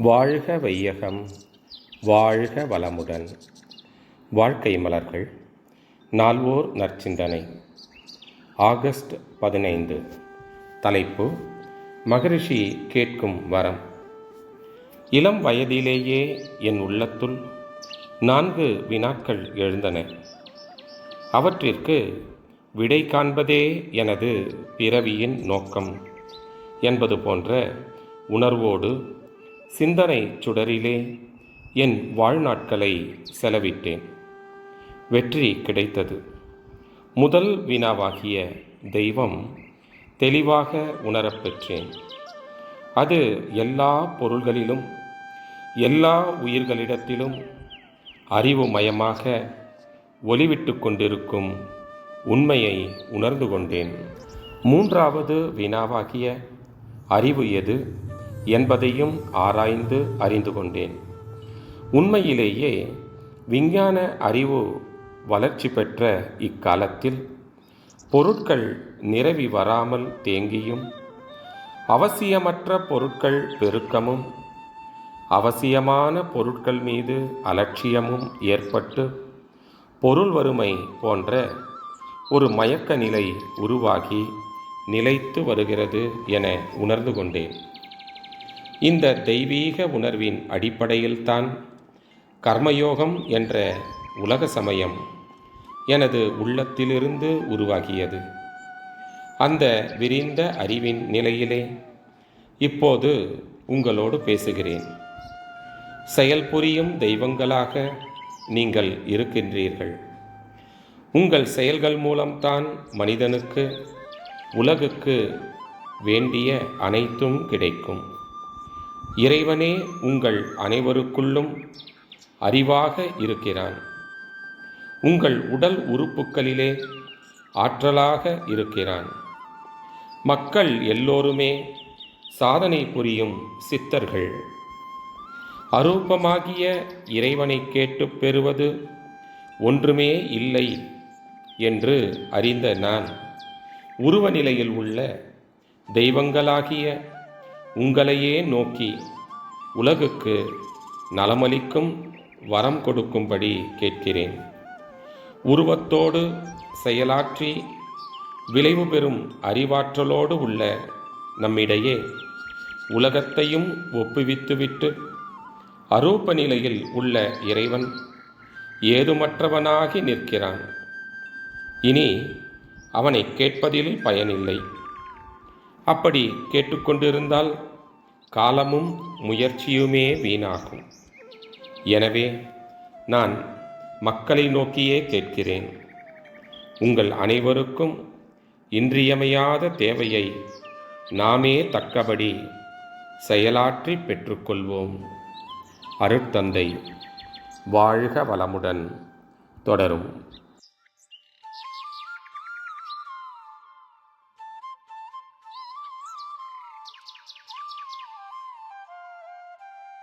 வாழ்க வையகம், வாழ்க வளமுடன். வாழ்க்கை மலர்கள். நால்வோர் நற்சிந்தனை. ஆகஸ்ட் 15. தலைப்பு: மகரிஷி கேட்கும் வரம். இளம் வயதிலேயே என் உள்ளத்துள் 4 வினாக்கள் எழுந்தன. அவற்றிற்கு விடை காண்பதே எனது பிறவியின் நோக்கம் என்பது போன்ற உணர்வோடு சிந்தனை சுடரிலே என் வாழ்நாட்களை செலவிட்டேன். வெற்றி கிடைத்தது. முதல் வினாவாகிய தெய்வம் தெளிவாக உணரப்பெற்றேன். அது எல்லா பொருள்களிலும் எல்லா உயிர்களிடத்திலும் அறிவுமயமாக ஒளிவிட்டு கொண்டிருக்கும் உண்மையை உணர்ந்து கொண்டேன். மூன்றாவது வினாவாகிய அறிவு எது என்பதையும் ஆராய்ந்து அறிந்து கொண்டேன். உண்மையிலேயே விஞ்ஞான அறிவு வளர்ச்சி பெற்ற இக்காலத்தில் பொருட்கள் நிரவி வராமல் தேங்கியும், அவசியமற்ற பொருட்கள் பெருக்கமும், அவசியமான பொருட்கள் மீது அலட்சியமும் ஏற்பட்டு பொருள் வறுமை போன்ற ஒரு மயக்க நிலை உருவாகி நிலைத்து வருகிறது என உணர்ந்து கொண்டேன். இந்த தெய்வீக உணர்வின் அடிப்படையில்தான் கர்மயோகம் என்ற உலக சமயம் எனது உள்ளத்திலிருந்து உருவாகியது. அந்த விரிந்த அறிவின் நிலையிலே இப்போது உங்களோடு பேசுகிறேன். செயல்புரியும் தெய்வங்களாக நீங்கள் இருக்கின்றீர்கள். உங்கள் செயல்கள் மூலம்தான் மனிதனுக்கு, உலகுக்கு வேண்டிய அனைத்தும் கிடைக்கும். இறைவனே உங்கள் அனைவருக்குள்ளும் அறிவாக இருக்கிறான். உங்கள் உடல் உறுப்புகளிலே ஆற்றலாக இருக்கிறான். மக்கள் எல்லோருமே சாதனை புரியும் சித்தர்கள். அரூபமாகிய இறைவனை கேட்டு பெறுவது ஒன்றுமே இல்லை என்று அறிந்த நான், உருவ நிலையில் உள்ள தெய்வங்களாகிய உங்களையே நோக்கி உலகுக்கு நலமளிக்கும் வரம் கொடுக்கும்படி கேட்கிறேன். உருவத்தோடு செயலாற்றி விளைவு பெறும் அறிவாற்றலோடு உள்ள நம்மிடையே உலகத்தையும் ஒப்புவித்துவிட்டு அரூப நிலையில் உள்ள இறைவன் ஏதுமற்றவனாகி நிற்கிறான். இனி அவனை கேட்பதில் பயனில்லை. அப்படி கேட்டுக்கொண்டிருந்தால் காலமும் முயற்சியுமே வீணாகும். எனவே நான் மக்களை நோக்கியே கேட்கிறேன். உங்கள் அனைவருக்கும் இன்றியமையாத தேவையை நாமே தக்கபடி செயலாற்றி பெற்றுக்கொள்வோம். அருட்தந்தை. வாழ்க வளமுடன். தொடரும்.